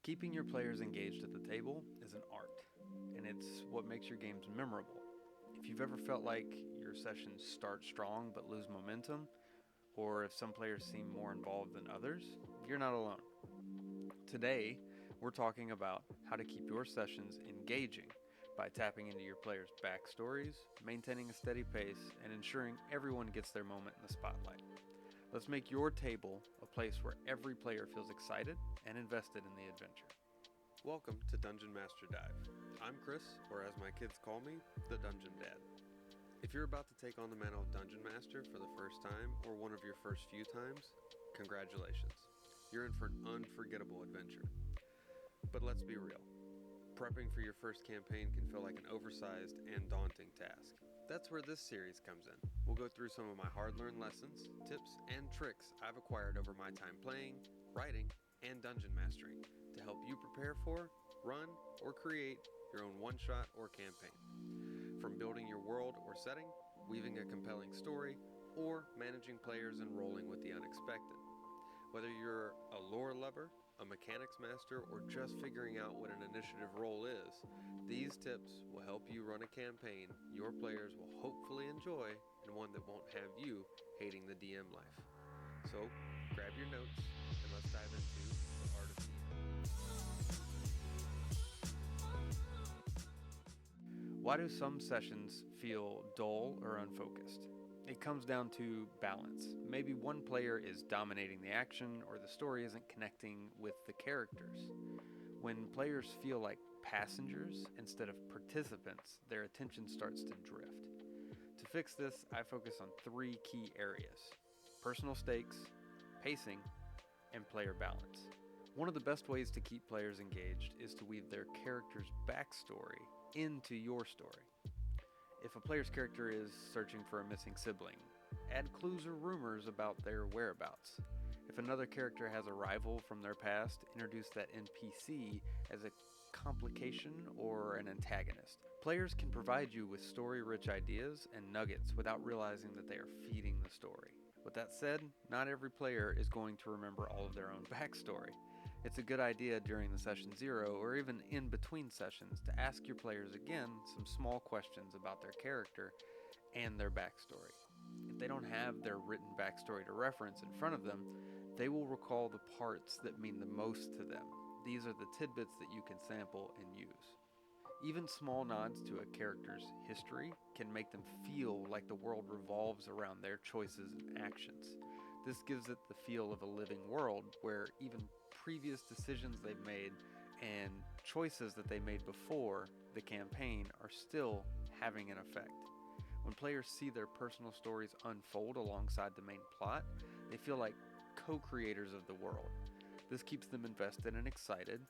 Keeping your players engaged at the table is an art, and it's what makes your games memorable. If you've ever felt like your sessions start strong but lose momentum, or if some players seem more involved than others, you're not alone. Today, we're talking about how to keep your sessions engaging by tapping into your players' backstories, maintaining a steady pace, and ensuring everyone gets their moment in the spotlight. Let's make your table a place where every player feels excited and invested in the adventure. Welcome to Dungeon Master Dive. I'm Chris, or as my kids call me, the Dungeon Dad. If you're about to take on the mantle of Dungeon Master for the first time, or one of your first few times, congratulations. You're in for an unforgettable adventure. But let's be real. Prepping for your first campaign can feel like an oversized and daunting task. That's where this series comes in. We'll go through some of my hard-learned lessons, tips, and tricks I've acquired over my time playing, writing, and dungeon mastering to help you prepare for, run, or create your own one-shot or campaign. From building your world or setting, weaving a compelling story, or managing players and rolling with the unexpected. Whether you're a lore lover, a mechanics master, or just figuring out what an initiative roll is, these tips will help you run a campaign your players will hopefully enjoy and one that won't have you hating the DM life. So, grab your notes and let's dive into the art of DM. Why do some sessions feel dull or unfocused? It comes down to balance. Maybe one player is dominating the action or the story isn't connecting with the characters. When players feel like passengers instead of participants, their attention starts to drift. To fix this, I focus on three key areas: personal stakes, pacing, and player balance. One of the best ways to keep players engaged is to weave their character's backstory into your story. If a player's character is searching for a missing sibling, add clues or rumors about their whereabouts. If another character has a rival from their past, introduce that NPC as a complication or an antagonist. Players can provide you with story-rich ideas and nuggets without realizing that they are feeding the story. With that said, not every player is going to remember all of their own backstory. It's a good idea during the session zero or even in between sessions to ask your players again some small questions about their character and their backstory. If they don't have their written backstory to reference in front of them, they will recall the parts that mean the most to them. These are the tidbits that you can sample and use. Even small nods to a character's history can make them feel like the world revolves around their choices and actions. This gives it the feel of a living world where even previous decisions they've made and choices that they made before the campaign are still having an effect. When players see their personal stories unfold alongside the main plot, they feel like co-creators of the world. This keeps them invested and excited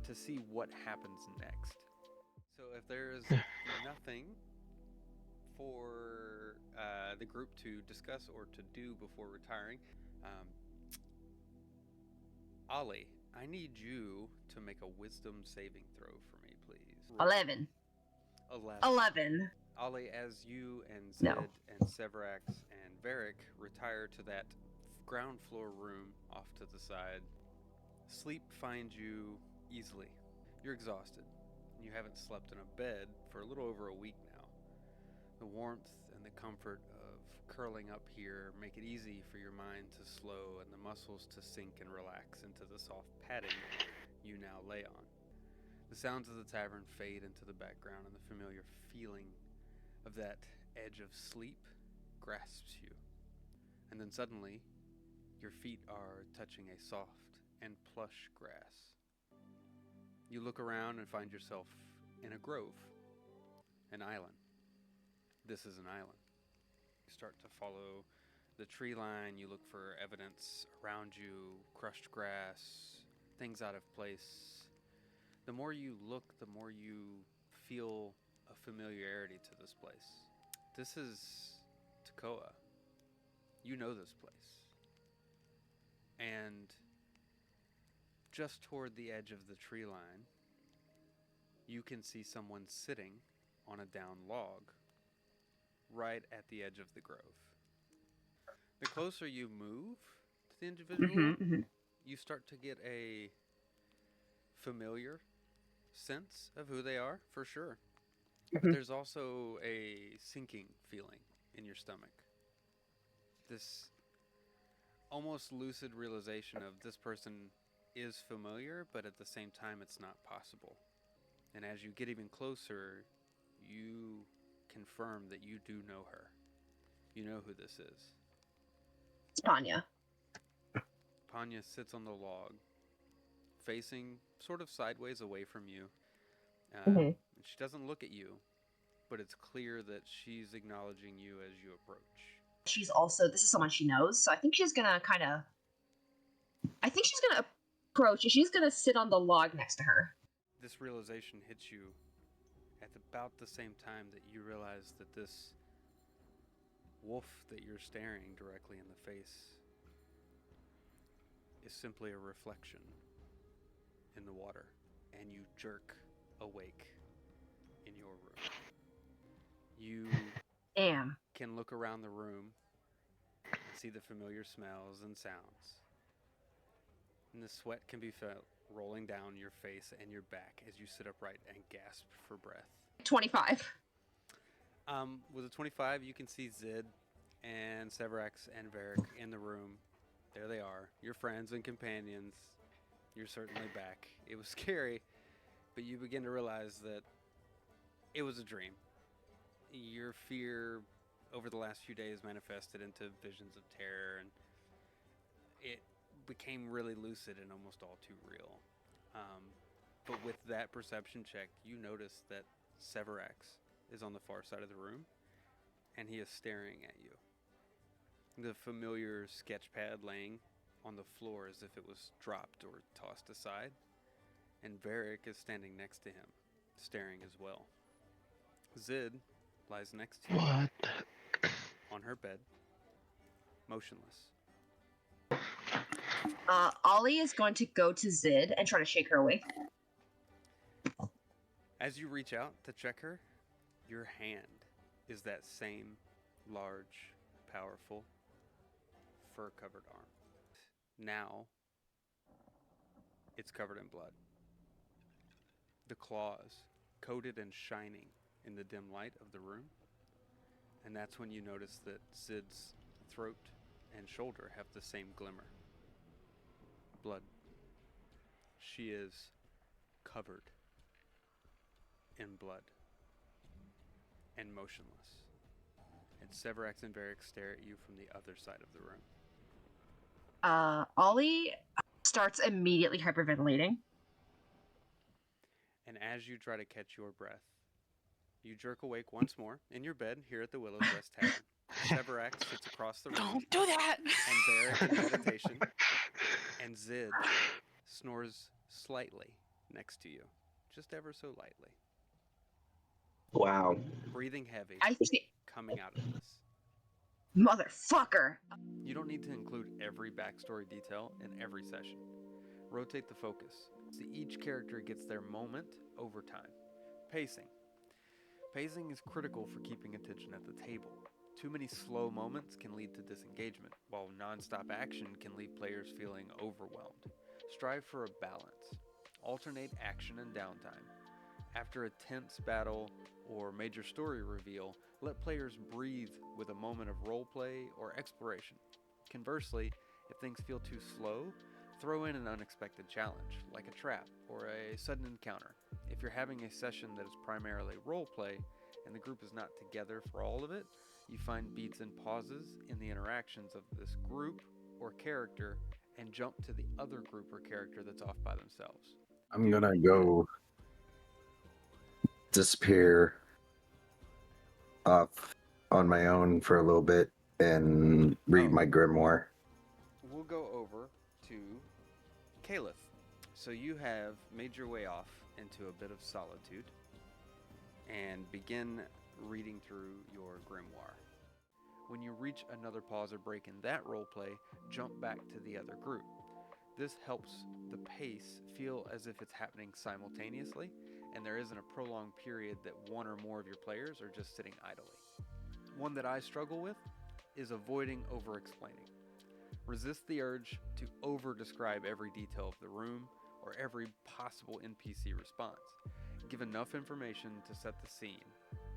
to see what happens next. So if there's nothing for the group to discuss or to do before retiring, Ollie, I need you to make a wisdom saving throw for me, please. 11. 11. 11. Ollie, as you and No. Zed and Severax and Varric retire to that ground floor room off to the side, sleep finds you easily. You're exhausted. You haven't slept in a bed for a little over a week now. The warmth and the comfort of curling up here make it easy for your mind to slow and the muscles to sink and relax into the soft padding you now lay on. The sounds of the tavern fade into the background and the familiar feeling of that edge of sleep grasps you. And then suddenly, your feet are touching a soft and plush grass. You look around and find yourself in a grove, an island. This is an island. You start to follow the tree line. You look for evidence around you, crushed grass, things out of place. The more you look, the more you feel a familiarity to this place. This is Tekoa. You know this place. And just toward the edge of the tree line, you can see someone sitting on a down log right at the edge of the grove. The closer you move to the individual, you start to get a familiar sense of who they are, for sure. But Mhm. there's also a sinking feeling in your stomach. This almost lucid realization of this person is familiar, but at the same time, it's not possible. And as you get even closer, you confirm that you do know her. You know who this is. It's Panya. Panya sits on the log, facing sort of sideways away from you. Mhm. She doesn't look at you, but it's clear that she's acknowledging you as you approach. She's also, this is someone she knows, so I think she's gonna approach and she's gonna sit on the log next to her. This realization hits you at about the same time that you realize that this wolf that you're staring directly in the face is simply a reflection in the water, and you jerk awake in your room. You Damn. can look around the room and see the familiar smells and sounds, and the sweat can be felt rolling down your face and your back as you sit upright and gasp for breath. 25. With a 25, you can see Zid and Severax and Varric in the room. There they are, your friends and companions. You're certainly back. It was scary, but you begin to realize that it was a dream. Your fear over the last few days manifested into visions of terror, and it became really lucid and almost all too real. But with that perception check, you notice that Severax is on the far side of the room, and he is staring at you. The familiar sketch pad laying on the floor as if it was dropped or tossed aside, and Varric is standing next to him, staring as well. Zid lies next to you What? on her bed, motionless. Ollie is going to go to Zid and try to shake her awake. As you reach out to check her, your hand is that same large, powerful, fur-covered arm. Now, it's covered in blood. The claws, coated and shining in the dim light of the room. And that's when you notice that Zid's throat and shoulder have the same glimmer. Blood. She is covered in blood and motionless. And Severax and Varric stare at you from the other side of the room. Ollie starts immediately hyperventilating. And as you try to catch your breath, you jerk awake once more in your bed here at the Willow's Rest Tavern. Severax sits across the room. Don't do that! And Varric in meditation. And Zid snores slightly next to you, just ever so lightly. Wow. Breathing heavy, I think, coming out of this. motherfucker. You don't need to include every backstory detail in every session. Rotate the focus, so each character gets their moment over time. Pacing. Pacing is critical for keeping attention at the table. Too many slow moments can lead to disengagement, while non-stop action can leave players feeling overwhelmed. Strive for a balance. Alternate action and downtime. After a tense battle or major story reveal, let players breathe with a moment of roleplay or exploration. Conversely, if things feel too slow, throw in an unexpected challenge, like a trap or a sudden encounter. If you're having a session that is primarily roleplay and the group is not together for all of it, you find beats and pauses in the interactions of this group or character and jump to the other group or character that's off by themselves. I'm gonna go disappear off on my own for a little bit and read my grimoire. We'll go over to Caliph. So you have made your way off into a bit of solitude and begin reading through your grimoire. When you reach another pause or break in that roleplay, jump back to the other group. This helps the pace feel as if it's happening simultaneously, and there isn't a prolonged period that one or more of your players are just sitting idly. One that I struggle with is avoiding over-explaining. Resist the urge to over-describe every detail of the room or every possible NPC response. Give enough information to set the scene,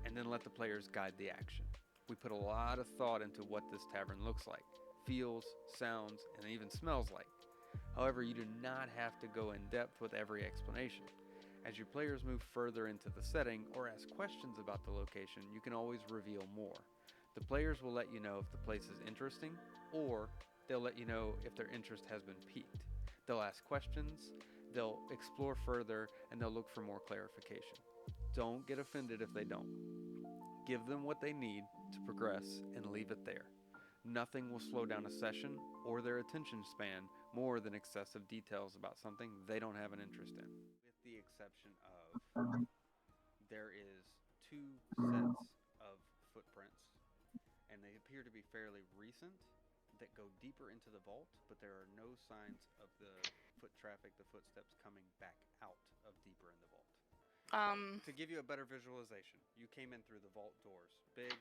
and then let the players guide the action. We put a lot of thought into what this tavern looks like, feels, sounds, and even smells like. However, you do not have to go in depth with every explanation. As your players move further into the setting or ask questions about the location, you can always reveal more. The players will let you know if the place is interesting, or they'll let you know if their interest has been piqued. They'll ask questions, they'll explore further, and they'll look for more clarification. Don't get offended if they don't. Give them what they need to progress and leave it there. Nothing will slow down a session or their attention span more than excessive details about something they don't have an interest in. With the exception of, there is 2 sets of footprints, and they appear to be fairly recent, that go deeper into the vault, but there are no signs of the foot traffic, the footsteps coming back out of deeper in the vault. To give you a better visualization, you came in through the vault doors. Big,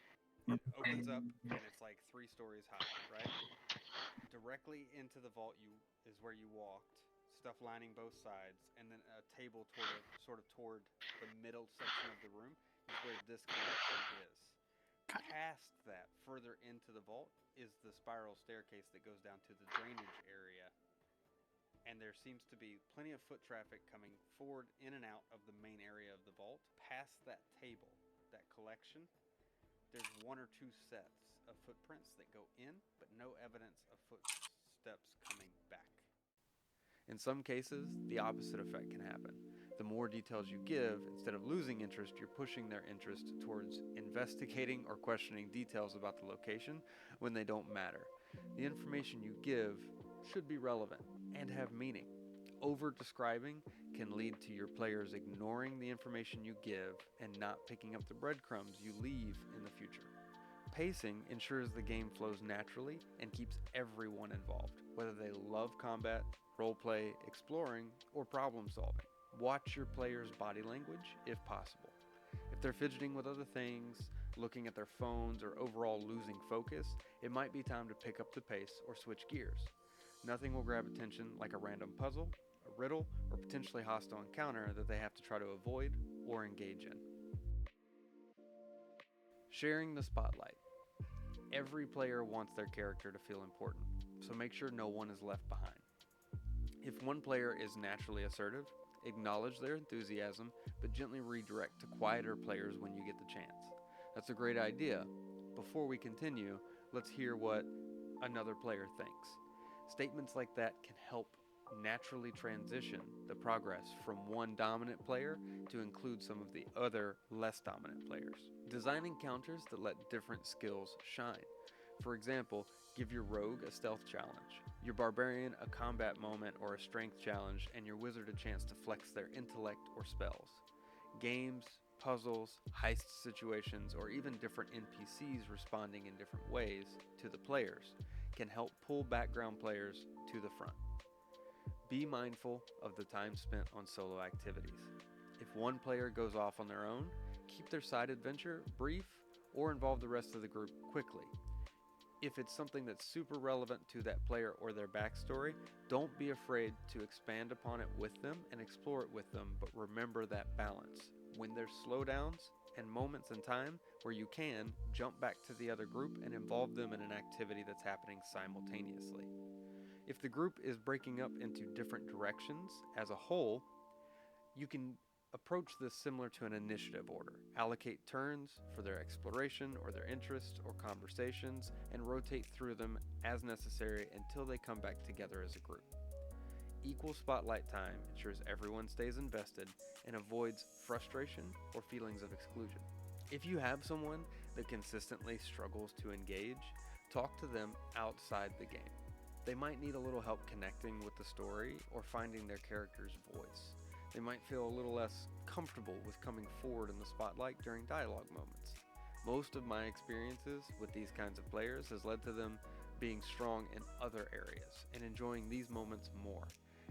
it opens up, and it's like 3 stories high, right? Directly into the vault is where you walked, stuff lining both sides, and then a table toward the middle section of the room is where this connection is. Past that, further into the vault, is the spiral staircase that goes down to the drainage area. And there seems to be plenty of foot traffic coming forward in and out of the main area of the vault. Past that table, that collection, there's 1 or 2 sets of footprints that go in, but no evidence of footsteps coming back. In some cases, the opposite effect can happen. The more details you give, instead of losing interest, you're pushing their interest towards investigating or questioning details about the location when they don't matter. The information you give should be relevant and have meaning. Over-describing can lead to your players ignoring the information you give and not picking up the breadcrumbs you leave in the future. Pacing ensures the game flows naturally and keeps everyone involved, whether they love combat, roleplay, exploring, or problem solving. Watch your players' body language if possible. If they're fidgeting with other things, looking at their phones, or overall losing focus, it might be time to pick up the pace or switch gears. Nothing will grab attention like a random puzzle, a riddle, or potentially hostile encounter that they have to try to avoid or engage in. Sharing the spotlight. Every player wants their character to feel important, so make sure no one is left behind. If one player is naturally assertive, acknowledge their enthusiasm, but gently redirect to quieter players when you get the chance. That's a great idea. Before we continue, let's hear what another player thinks. Statements like that can help naturally transition the progress from one dominant player to include some of the other less dominant players. Design encounters that let different skills shine. For example, give your rogue a stealth challenge, your barbarian a combat moment or a strength challenge, and your wizard a chance to flex their intellect or spells. Games, puzzles, heist situations, or even different NPCs responding in different ways to the players can help pull background players to the front. Be mindful of the time spent on solo activities. If one player goes off on their own, keep their side adventure brief or involve the rest of the group quickly. If it's something that's super relevant to that player or their backstory, don't be afraid to expand upon it with them and explore it with them, but remember that balance. When there's slowdowns and moments in time where you can, jump back to the other group and involve them in an activity that's happening simultaneously. If the group is breaking up into different directions as a whole, you can approach this similar to an initiative order. Allocate turns for their exploration or their interests or conversations and rotate through them as necessary until they come back together as a group. Equal spotlight time ensures everyone stays invested and avoids frustration or feelings of exclusion. If you have someone that consistently struggles to engage, talk to them outside the game. They might need a little help connecting with the story or finding their character's voice. They might feel a little less comfortable with coming forward in the spotlight during dialogue moments. Most of my experiences with these kinds of players has led to them being strong in other areas and enjoying these moments more.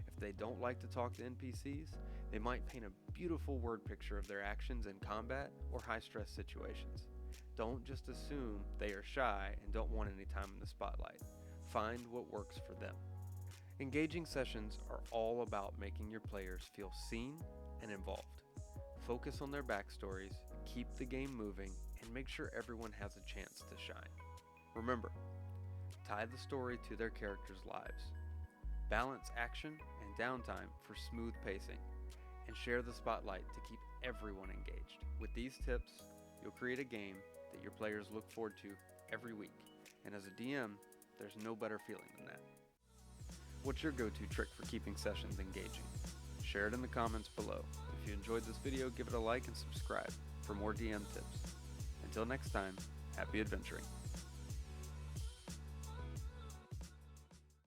If they don't like to talk to NPCs, they might paint a beautiful word picture of their actions in combat or high-stress situations. Don't just assume they are shy and don't want any time in the spotlight. Find what works for them. Engaging sessions are all about making your players feel seen and involved. Focus on their backstories, keep the game moving, and make sure everyone has a chance to shine. Remember, tie the story to their characters' lives. Balance action and downtime for smooth pacing, and share the spotlight to keep everyone engaged. With these tips, you'll create a game that your players look forward to every week, and as a DM, there's no better feeling than that. What's your go-to trick for keeping sessions engaging? Share it in the comments below. If you enjoyed this video, give it a like and subscribe for more DM tips. Until next time, happy adventuring.